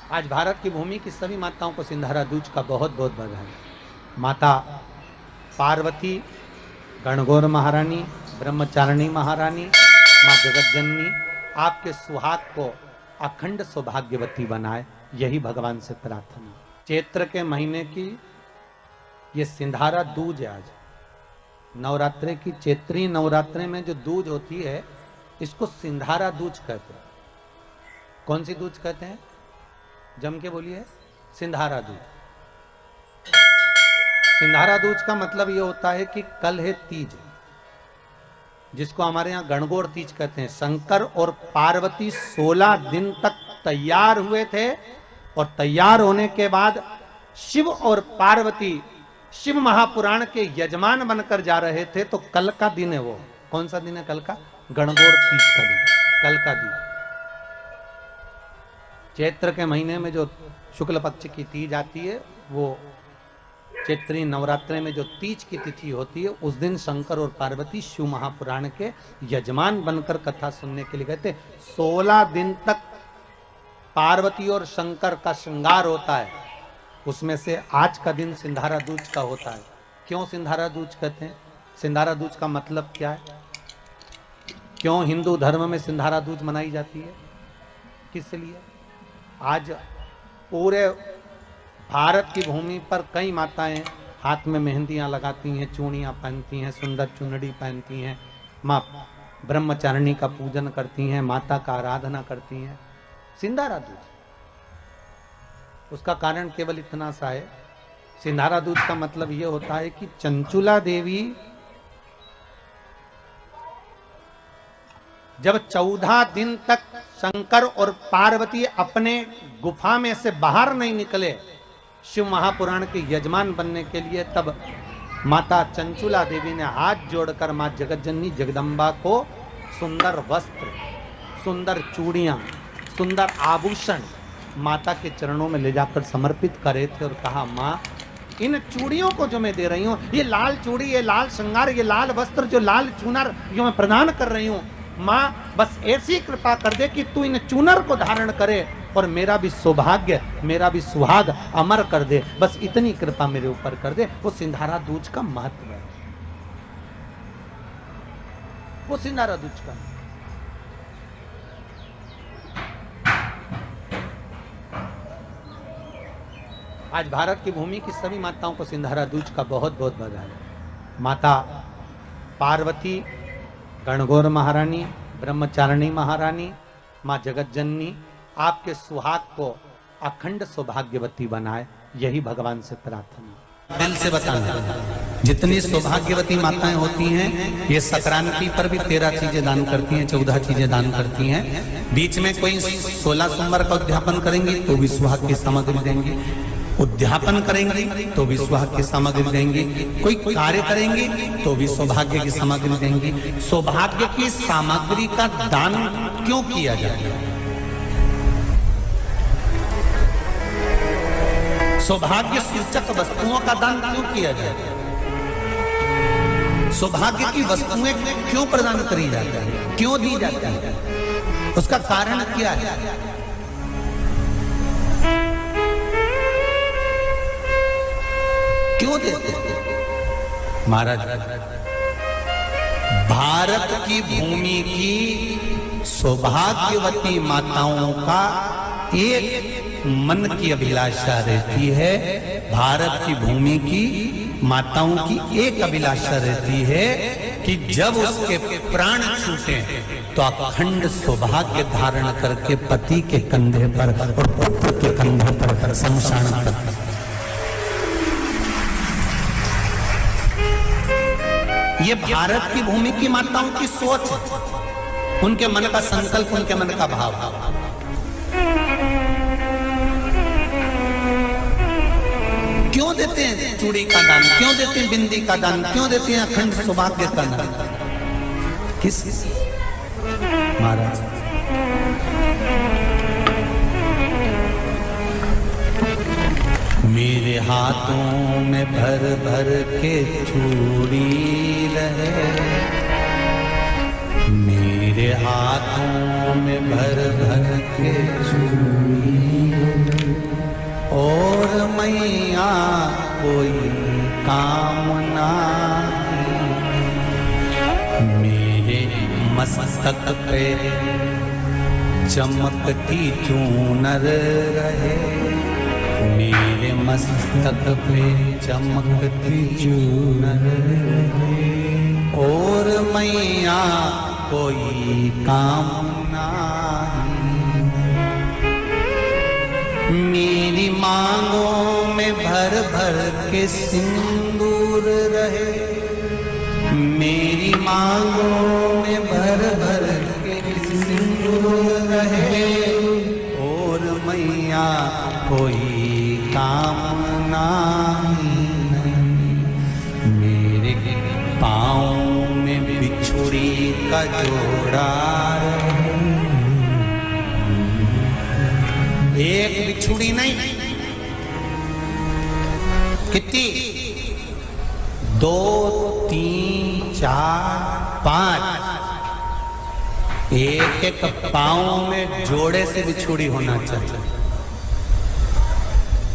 आज भारत की भूमि की सभी माताओं को सिंधारा दूज का बहुत बहुत बधाई। माता पार्वती, गणगौर महारानी, ब्रह्मचारिणी महारानी, माँ जगत जननी आपके सुहाग को अखंड सौभाग्यवती बनाए, यही भगवान से प्रार्थना। चैत्र के महीने की ये सिंधारा दूज है। आज नवरात्रे की चैत्री नवरात्रे में जो दूज होती है इसको सिंधारा दूज कहते हैं। कौन सी दूज कहते हैं? जम के बोलिए। सिंधारा दूज। सिंधारा दूज का मतलब ये होता है कि कल है तीज, जिसको हमारे यहाँ गणगौर तीज कहते हैं। शंकर और पार्वती 16 दिन तक तैयार हुए थे और तैयार होने के बाद शिव और पार्वती शिव महापुराण के यजमान बनकर जा रहे थे। तो कल का दिन है। वो कौन सा दिन है? कल का गणगौर तीज का दिन, कल का दिन। चैत्र के महीने में जो शुक्ल पक्ष की तीज आती है, वो चैत्री नवरात्रे में जो तीज की तिथि होती है, उस दिन शंकर और पार्वती शिव महापुराण के यजमान बनकर कथा सुनने के लिए गए थे। 16 दिन तक पार्वती और शंकर का श्रृंगार होता है। उसमें से आज का दिन सिंधारा दूज का होता है। क्यों सिंधारा दूज कहते हैं? सिंधारा दूज का मतलब क्या है? क्यों हिंदू धर्म में सिंधारा दूज मनाई जाती है? किस लिए? आज पूरे भारत की भूमि पर कई माताएं हाथ में मेहंदियां लगाती हैं, चूड़ियां पहनती हैं, सुंदर चुनरी पहनती हैं, माँ ब्रह्मचारिणी का पूजन करती हैं, माता का आराधना करती हैं। सिंधारा दूज, उसका कारण केवल इतना सा है। सिंधारा दूज का मतलब यह होता है कि चंचुला देवी जब 14 दिन तक शंकर और पार्वती अपने गुफा में से बाहर नहीं निकले शिव महापुराण के यजमान बनने के लिए, तब माता चंचुला देवी ने हाथ जोड़कर मां जगत जननी जगदम्बा को सुंदर वस्त्र, सुंदर चूड़ियां, सुंदर आभूषण माता के चरणों में ले जाकर समर्पित करे थे और कहा, मां इन चूड़ियों को जो मैं दे रही हूं, ये लाल चूड़ी, ये लाल श्रृंगार, ये लाल वस्त्र, जो लाल चूनर जो मैं प्रदान कर रही हूं, मां बस ऐसी कृपा कर दे कि तू इन चूनर को धारण करे और मेरा भी सौभाग्य, मेरा भी सुहाग अमर कर दे। बस इतनी कृपा मेरे ऊपर कर दे। वो सिंधारा दूज का महत्व है। वो सिंधारा दूज का। आज भारत की भूमि की सभी माताओं को सिंधारा दूज का बहुत बहुत बधाई। माता पार्वती, गणगौर महारानी, ब्रह्मचारिणी महारानी, माँ जगत जननी आपके सुहाग को अखंड सौभाग्यवती बनाए, यही भगवान से प्रार्थना। दिल से बताना, जितनी सौभाग्यवती माताएं होती हैं, ये संक्रांति पर भी 13 चीजें दान करती हैं, 14 चीजें दान करती हैं। बीच में कोई 16 सोमवार का उद्यापन करेंगी तो भी सुहाग की सामग्री देंगी, उद्यापन करेंगी तो भी सुहाग की सामग्री देंगी, कोई कार्य करेंगी तो भी सौभाग्य की सामग्री देंगी। सौभाग्य की सामग्री का दान क्यों किया जाए? सौभाग्य सूचक वस्तुओं का दान क्यों किया जाए? सौभाग्य की वस्तुएं क्यों प्रदान करी जाती है, क्यों दी जाती है? उसका कारण क्या है? क्यों देते हैं? महाराज, भारत की भूमि की सौभाग्यवती माताओं का एक मन की अभिलाषा रहती है। भारत की भूमि की माताओं की एक अभिलाषा रहती है कि जब उसके प्राण छूटे तो अखंड सौभाग्य धारण करके पति के कंधे पर और पुत्र के कंधे पर शमशान पर। ये भारत की भूमि की माताओं की सोच है, उनके मन का संकल्प, उनके मन का भाव। क्यों देते हैं चूड़ी का दान? क्यों देते हैं बिंदी का दान? क्यों देते हैं अखंड सौभाग्य का दान? किस महाराज? मेरे हाथों में भर भर के चूड़ी रहे, मेरे हाथों में भर भर के चूड़ी मस्तक पे चमकती चूनर रहे, मेरे मस्तक पे चमकती चूनर रहे। और मैया कोई काम नहीं, मेरी मांगों में भर भर के सिंदूर रहे, मेरी मांगों में भर भर के सिंदूर रहे। और मैया कोई कामना नहीं, मेरे पाँव में बिछुड़ी का जोड़ा रहे। एक बिछुड़ी नहीं, कितनी? 2, 3, 4, 5। एक एक पाँव में जोड़े से बिछुड़ी होना चाहिए,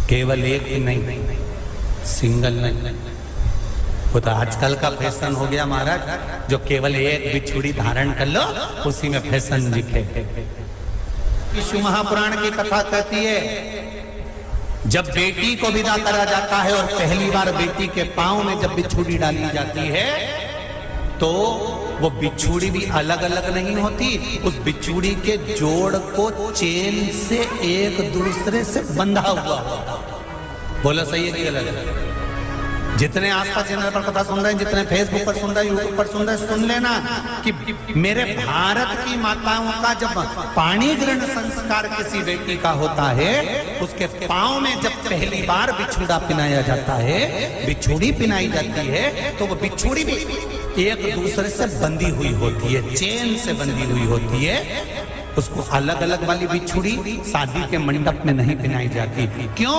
केवल एक नहीं, सिंगल नहीं। वो तो आजकल का फैशन हो गया महाराज, जो केवल एक बिछुड़ी धारण कर लो उसी में फैशन दिखे। विष्णु महापुराण की कथा कहती है, जब बेटी को विदा करा जाता है और पहली बार बेटी के पांव में जब बिछुड़ी डाली जाती है, तो वो बिछुड़ी भी अलग अलग नहीं होती, उस बिछुड़ी के जोड़ को चेन से एक दूसरे से बंधा हुआ होता। बोला सही है कि गलत? जितने आस्था चैनल पर कथा सुन रहे हैं, जितने फेसबुक पर सुन रहे हैं, यूट्यूब पर सुन रहे हैं, सुन लेना कि मेरे भारत की माताओं का जब पाणी ग्रहण संस्कार किसी बेटी का होता है, उसके पांव में जब पहली बार बिछुड़ा पिनाया जाता है, बिछुड़ी पिनाई जाती है, तो वो बिछुड़ी भी एक दूसरे से बंधी हुई होती है, चेन से बंधी हुई होती है। उसको अलग अलग वाली बिछुड़ी शादी के मंडप में नहीं पिनाई जाती। क्यों?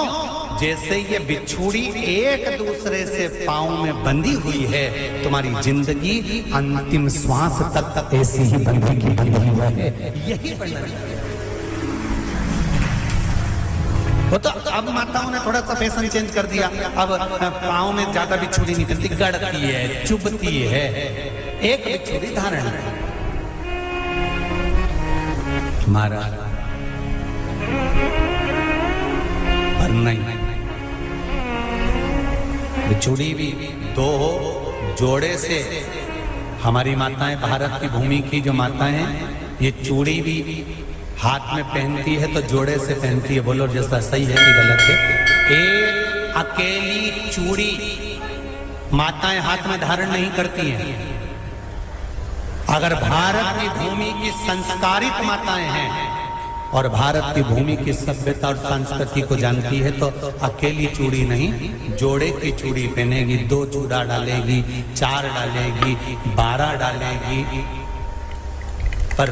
जैसे ये बिछुड़ी एक दूसरे से पांव में बंधी हुई है, तुम्हारी जिंदगी अंतिम श्वास तक ऐसी ही बंधी की बंधी हुआ है, यही वर्णन है। वो तो अब माताओं ने थोड़ा सा फैशन चेंज कर दिया, अब पांव में ज्यादा बिछुड़ी नहीं बनती, गड़ती है, चुभती है, एक बिछुड़ी धारण है। महाराज पर नहीं, बिछुड़ी भी 2 हो, जोड़े से। हमारी माताएं, भारत की भूमि की जो माताएं हैं, ये चूड़ी भी हाथ में पहनती है तो जोड़े से पहनती है। बोलो जैसा सही है कि गलत है? एक अकेली चूड़ी माताएं हाथ में धारण नहीं करती हैं। अगर भारत की भूमि की संस्कारित माताएं हैं और भारत की भूमि की सभ्यता और संस्कृति को जानती है, तो अकेली चूड़ी नहीं, जोड़े की चूड़ी पहनेगी, 2 चूड़ा डालेगी, 4 डालेगी, 12 डालेगी, पर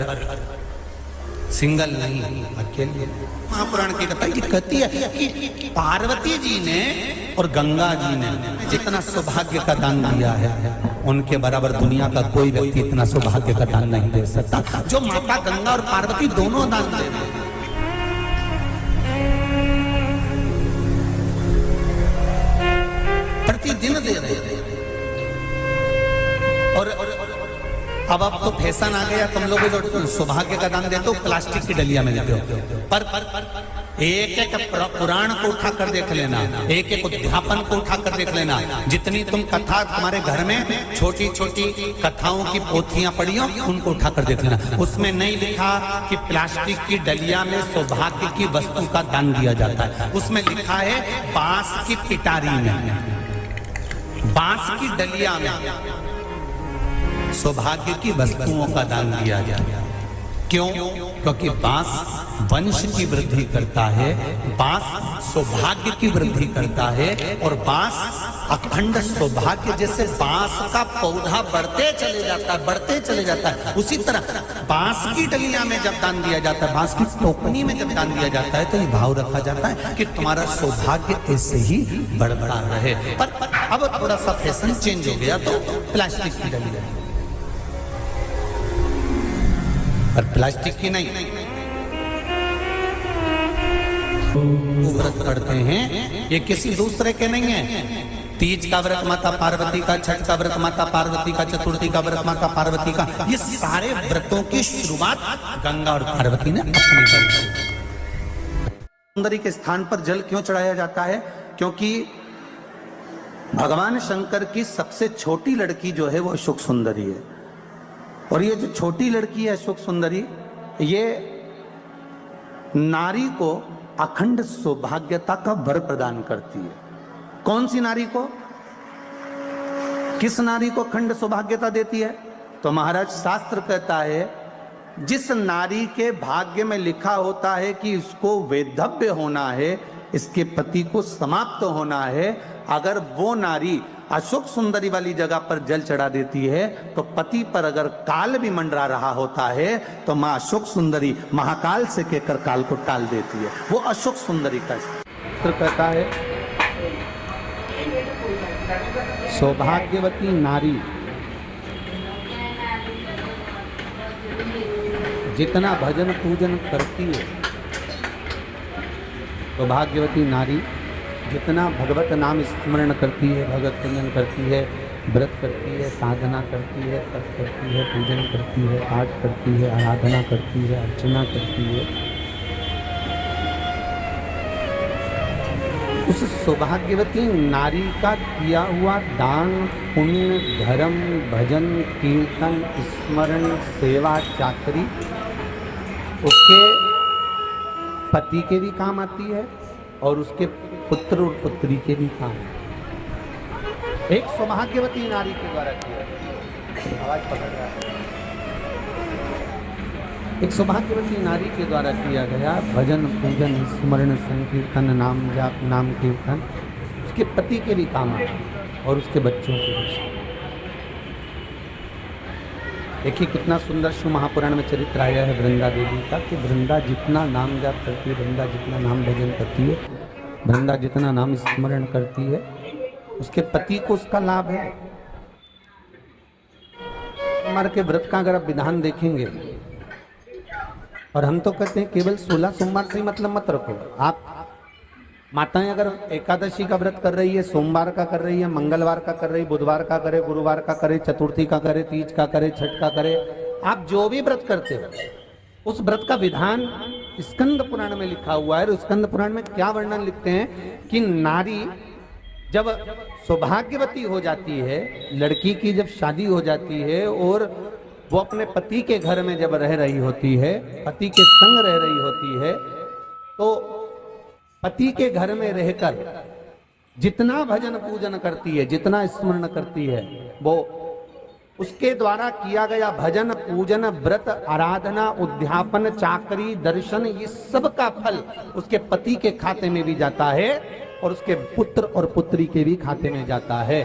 सिंगल नहीं, अकेले। महापुराण की कथा ये कहती है कि पार्वती जी ने और गंगा जी ने जितना सौभाग्य का दान दिया है, उनके बराबर दुनिया का कोई व्यक्ति इतना सौभाग्य का दान नहीं दे सकता जो माता गंगा और पार्वती दोनों दान दे रहे हैं। प्रतिदिन दे रहे हैं। और अब तो फैशन आ गया, तुम लोग जो सौभाग्य का दान देते हो प्लास्टिक की डलिया में देते हो, पर एक एक पुराण को उठा कर देख लेना, एक एक उद्यापन को उठा कर देख लेना। जितनी तुम कथा तुम्हारे घर में छोटी छोटी कथाओं की पोथियां पड़ी हो, उनको उठा कर देख लेना, उसमें नहीं लिखा कि प्लास्टिक की डलिया में सौभाग्य की वस्तु का दान दिया जाता है। उसमें लिखा है बांस की पिटारी में, बांस की डलिया में सौभाग्य की वस्तुओं का दान दिया जाए। क्यों? क्योंकि बांस वंश की वृद्धि करता है, बांस सौभाग्य की वृद्धि करता है, और बांस अखंड सौभाग्य। जैसे बांस का पौधा बढ़ते चले जाता है, बढ़ते चले जाता है, उसी तरह बांस की डलिया में जब दान दिया जाता है, बांस की टोकनी में जब दान दिया जाता है, तो ये भाव रखा जाता है कि तुम्हारा सौभाग्य ऐसे ही बढ़ता रहे। पर अब थोड़ा सा फैशन चेंज हो गया, तो प्लास्टिक की डलिया, पर प्लास्टिक की नहीं। व्रत पढ़ते हैं, ये किसी दूसरे के नहीं है, तीज का व्रत माता पार्वती का, छठ का व्रत माता पार्वती का, चतुर्थी का व्रत माता पार्वती का, ये सारे व्रतों की शुरुआत गंगा और पार्वती ने अपने बल से। सुंदरी के स्थान पर जल क्यों चढ़ाया जाता है? क्योंकि भगवान शंकर की सबसे छोटी लड़की जो है वो अशोक सुंदरी है, और ये जो छोटी लड़की है अशोक सुंदरी, ये नारी को अखंड सौभाग्यता का वर प्रदान करती है। कौन सी नारी को? किस नारी को अखंड सौभाग्यता देती है? तो महाराज शास्त्र कहता है, जिस नारी के भाग्य में लिखा होता है कि इसको वैधव्य होना है, इसके पति को समाप्त होना है, अगर वो नारी अशोक सुंदरी वाली जगह पर जल चढ़ा देती है तो पति पर अगर काल भी मंडरा रहा होता है तो मां अशोक सुंदरी महाकाल से कहकर काल को टाल देती है। वो अशोक सुंदरी का सूत्र कहता है, सौभाग्यवती नारी जितना भजन पूजन करती है, सौभाग्यवती नारी जितना भगवत नाम स्मरण करती है, भगवत पूजन करती है, व्रत करती है, साधना करती है, तप करती है, पूजन करती है, पाठ करती है, आराधना करती है, अर्चना करती है, उस सौभाग्यवती नारी का किया हुआ दान, पुण्य, धर्म, भजन, कीर्तन, स्मरण, सेवा, चाकरी उसके पति के भी काम आती है और उसके पुत्र और पुत्री के भी काम। एक सौभाग्यवती नारी के द्वारा किया, आवाज पकड़ रहा है, एक सौभाग्यवती नारी के द्वारा किया गया भजन, पूजन, स्मरण, संकीर्तन, नाम जाप, नाम कीर्तन उसके पति के भी काम आते और उसके बच्चों के भी। देखिए कितना सुंदर शिव महापुराण में चरित्र आया है वृंदा देवी का, कि वृंदा जितना नाम जाप करती है, वृंदा जितना नाम भजन करती है, वृंदा जितना नाम स्मरण करती है, उसके पति को उसका लाभ है। हमारे के व्रत का अगर आप विधान देखेंगे, और हम तो कहते हैं केवल 16 सोमवार से ही मतलब मत रखो। आप माताएं अगर एकादशी का व्रत कर रही है, सोमवार का कर रही है, मंगलवार का कर रही है, बुधवार का करे, गुरुवार का करे, चतुर्थी का करे, तीज का करे, छठ का करे, आप जो भी व्रत करते हो उस व्रत का विधान स्कंद पुराण में लिखा हुआ है। और स्कंद पुराण में क्या वर्णन लिखते हैं कि नारी जब सौभाग्यवती हो जाती है, लड़की की जब शादी हो जाती है और वो अपने पति के घर में जब रह रही होती है, पति के संग रह रही होती है, तो पति के घर में रहकर जितना भजन पूजन करती है, जितना स्मरण करती है, वो उसके द्वारा किया गया भजन, पूजन, व्रत, आराधना, उद्यापन, चाकरी, दर्शन, ये सब का फल उसके पति के खाते में भी जाता है और उसके पुत्र और पुत्री के भी खाते में जाता है।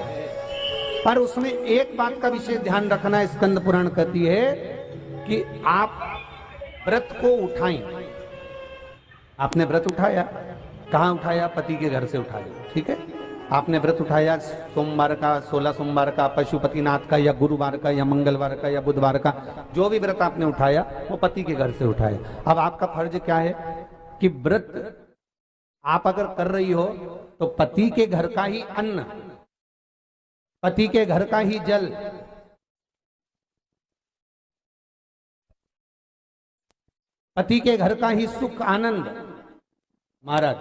पर उसमें एक बात का विशेष ध्यान रखना, स्कंद पुराण कहती है कि आप व्रत को उठाएं। आपने व्रत उठाया, कहाँ उठाया? पति के घर से उठाया, ठीक है। आपने व्रत उठाया सोमवार का, 16 सोमवार का, पशुपतिनाथ का, या गुरुवार का, या मंगलवार का, या बुधवार का, जो भी व्रत आपने उठाया वो पति के घर से उठाया। अब आपका फर्ज क्या है कि व्रत आप अगर कर रही हो तो पति के घर का ही अन्न, पति के घर का ही जल, पति के घर का ही सुख आनंद महाराज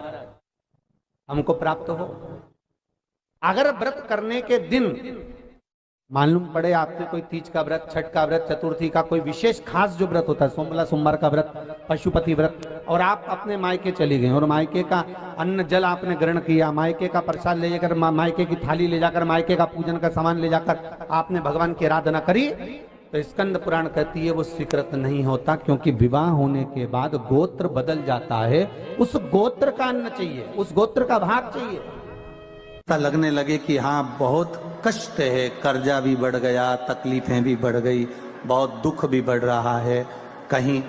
हमको प्राप्त हो। अगर व्रत करने के दिन मालूम पड़े आपने कोई तीज का व्रत, छठ का व्रत, चतुर्थी का कोई विशेष खास जो व्रत होता है, सोमवार सोमवार का व्रत, पशुपति व्रत, और आप अपने मायके चली गए और मायके का अन्न जल आपने ग्रहण किया, मायके का प्रसाद ले जाकर, मायके की थाली ले जाकर, मायके का पूजन का सामान ले जाकर आपने भगवान की आराधना करी, तो स्कंद पुराण कहती है वो स्वीकृत नहीं होता, क्योंकि विवाह होने के बाद गोत्र बदल जाता है। उस गोत्र का अन्न चाहिए, उस गोत्र का भाग चाहिए। लगने लगे कि हाँ बहुत कष्ट है, कर्जा भी बढ़ गया, तकलीफें भी बढ़ गई, बहुत दुख भी बढ़ रहा है, कहीं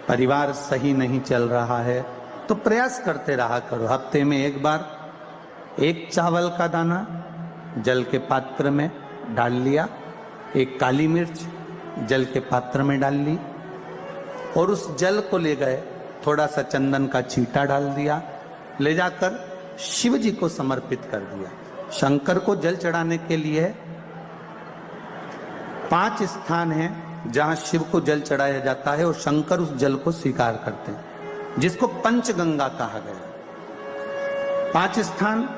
परिवार सही नहीं चल रहा है, तो प्रयास करते रहा करो। हफ्ते में एक बार एक चावल का दाना जल के पात्र में डाल लिया, एक काली मिर्च जल के पात्र में डाल ली, और उस जल को ले गए, थोड़ा सा चंदन का छींटा डाल दिया, ले जाकर शिव जी को समर्पित कर दिया। शंकर को जल चढ़ाने के लिए 5 स्थान हैं जहां शिव को जल चढ़ाया जाता है और शंकर उस जल को स्वीकार करते हैं, जिसको पंचगंगा कहा गया। 5 स्थान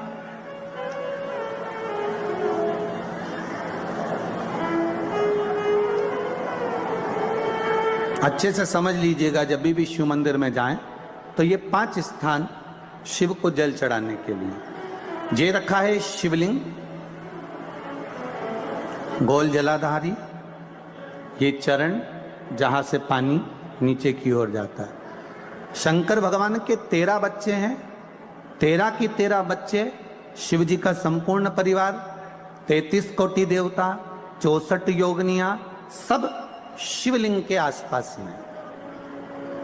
अच्छे से समझ लीजिएगा, जब भी शिव मंदिर में जाएं तो ये 5 स्थान शिव को जल चढ़ाने के लिए ये रखा है। शिवलिंग, गोल जलाधारी, ये चरण जहां से पानी नीचे की ओर जाता है। शंकर भगवान के 13 बच्चे हैं, 13 की 13 बच्चे, शिव जी का संपूर्ण परिवार, 33 कोटि देवता, 64 योगनियां, सब शिवलिंग के आसपास में।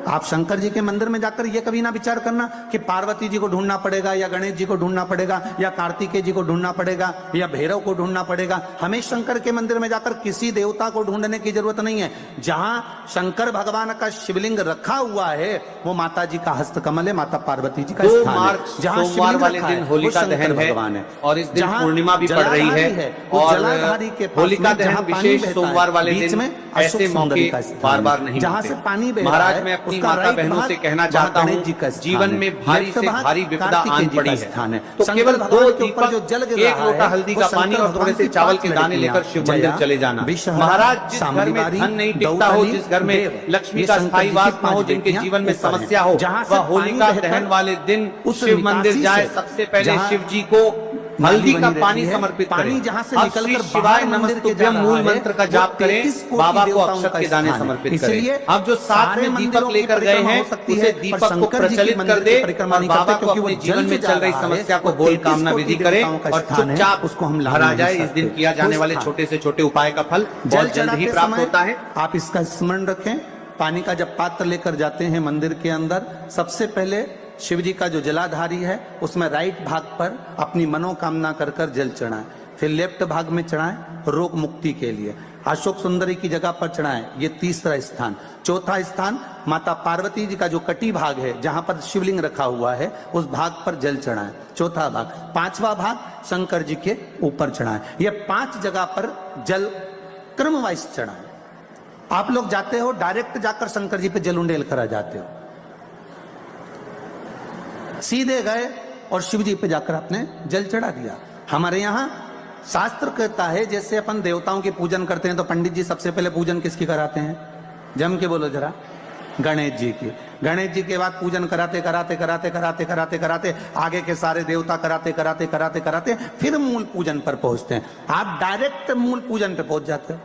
आप शंकर जी के मंदिर में जाकर यह कभी ना विचार करना कि पार्वती जी को ढूंढना पड़ेगा या गणेश जी को ढूंढना पड़ेगा या कार्तिकेय जी को ढूंढना पड़ेगा या भैरव को ढूंढना पड़ेगा। हमें शंकर के मंदिर में जाकर किसी देवता को ढूंढने की जरूरत नहीं है। जहां शंकर भगवान का शिवलिंग रखा हुआ है वो माता जी का हस्तकमल है, माता पार्वती जी का स्थान है। जहां सोमवार वाले दिन होलिका दहन भगवान है और इस दिन पूर्णिमा भी पड़ रही है और जलाधारी के होलिका दहन विशेष सोमवार वाले दिन ऐसे मौके बार बार नहीं जहां से पानी महाराज मैं अपनी माता बहनों से कहना चाहता हूँ, जीवन में भारी से भारी विपदा आन पड़ी है तो केवल 2 दीपक, एक लोटा हल्दी का पानी और थोड़े से चावल के दाने लेकर शिव मंदिर चले जाना। महाराज जिस घर में धन नहीं टिकता हो, जिस घर में लक्ष्मी का स्थायी वास न हो, जिनके जीवन में समस्या हो, वह होलिका दहन वाले दिन शिव मंदिर जाए, सबसे पहले शिव जी को हल्दी का पानी समर्पित करें, जहां से निकलकर शिवाय नमस्तुभ्यम मूल मंत्र का जाप करें, बाबा को अक्षत के दाने समर्पित करें। अब जो साथ में दीपक लेकर गए हैं उसे दीपक को प्रचलित कर दे और बाबा को अपने जीवन में चल रही समस्या को बोल कामना विधि करें और चुपचाप उसको हम हरा जाए। इस दिन किया जाने वाले छोटे से छोटे उपाय का फल बहुत जल्द ही प्राप्त होता है। आप इसका स्मरण रखें। पानी का जब पात्र लेकर जाते हैं मंदिर के अंदर, सबसे पहले शिव जी का जो जलाधारी है उसमें राइट भाग पर अपनी मनोकामना कर कर जल चढ़ाएं, फिर लेफ्ट भाग में चढ़ाएं रोग मुक्ति के लिए। अशोक सुंदरी की जगह पर चढ़ाएं, ये तीसरा स्थान। चौथा स्थान माता पार्वती जी का जो कटी भाग है जहां पर शिवलिंग रखा हुआ है उस भाग पर जल चढ़ाएं, चौथा भाग। पांचवा भाग शंकर जी के ऊपर चढ़ाएं। ये 5 जगह पर जल क्रम वाइज चढ़ाएं। आप लोग जाते हो डायरेक्ट जाकर शंकर जी पे जल उंडेल करा जाते हो, सीधे गए और शिव जी पे जाकर आपने जल चढ़ा दिया। हमारे यहाँ शास्त्र कहता है जैसे अपन देवताओं की पूजन करते हैं तो पंडित जी सबसे पहले पूजन किसकी कराते हैं? जम के बोलो जरा, गणेश जी की। गणेश जी के बाद पूजन कराते कराते कराते कराते कराते कराते आगे के सारे देवता कराते कराते कराते कराते फिर मूल पूजन पर पहुंचते हैं। आप डायरेक्ट मूल पूजन पे पहुंच जाते हो।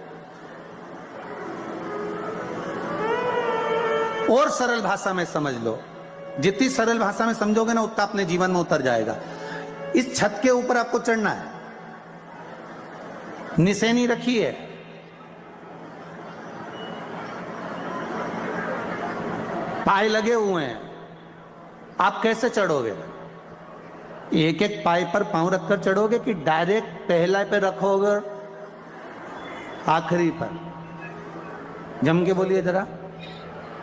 और सरल भाषा में समझ लो, जितनी सरल भाषा में समझोगे ना उतना अपने जीवन में उतर जाएगा। इस छत के ऊपर आपको चढ़ना है, निशानी रखी है, पाए लगे हुए हैं, आप कैसे चढ़ोगे? एक एक पाए पर पांव रखकर चढ़ोगे कि डायरेक्ट पहला पे रखोगे आखिरी पर? जम के बोलिए जरा,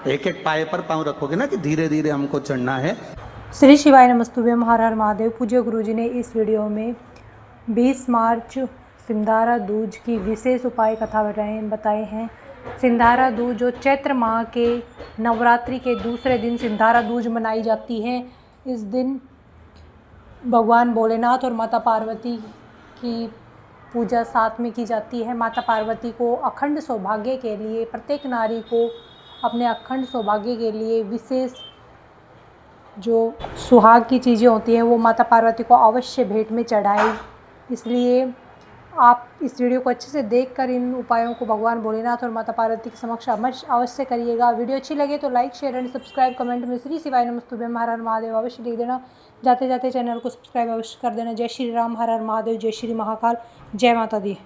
एक एक पाए पर पांव रखोगे ना कि धीरे धीरे हमको चढ़ना है। श्री शिवाय नमस्तुभ्यम हर हर महादेव। पूज्य गुरुजी ने इस वीडियो में 20 मार्च सिंधारा दूज की विशेष उपाय कथा बताए हैं। सिंधारा दूज जो चैत्र माह के नवरात्रि के दूसरे दिन सिंधारा दूज मनाई जाती है। इस दिन भगवान भोलेनाथ और माता पार्वती की पूजा साथ में की जाती है। माता पार्वती को अखंड सौभाग्य के लिए, प्रत्येक नारी को अपने अखंड सौभाग्य के लिए विशेष जो सुहाग की चीज़ें होती हैं वो माता पार्वती को अवश्य भेंट में चढ़ाएं। इसलिए आप इस वीडियो को अच्छे से देखकर इन उपायों को भगवान भोलेनाथ और माता पार्वती के समक्ष अवश्य करिएगा। वीडियो अच्छी लगे तो like, share and subscribe, comment में श्री शिवाय नमस्तुभ्यम हर हर महादेव अवश्य लिख देना। जाते जाते चैनल को सब्सक्राइब अवश्य कर देना। जय श्री राम, हर हर महादेव, जय श्री महाकाल, जय माता दी।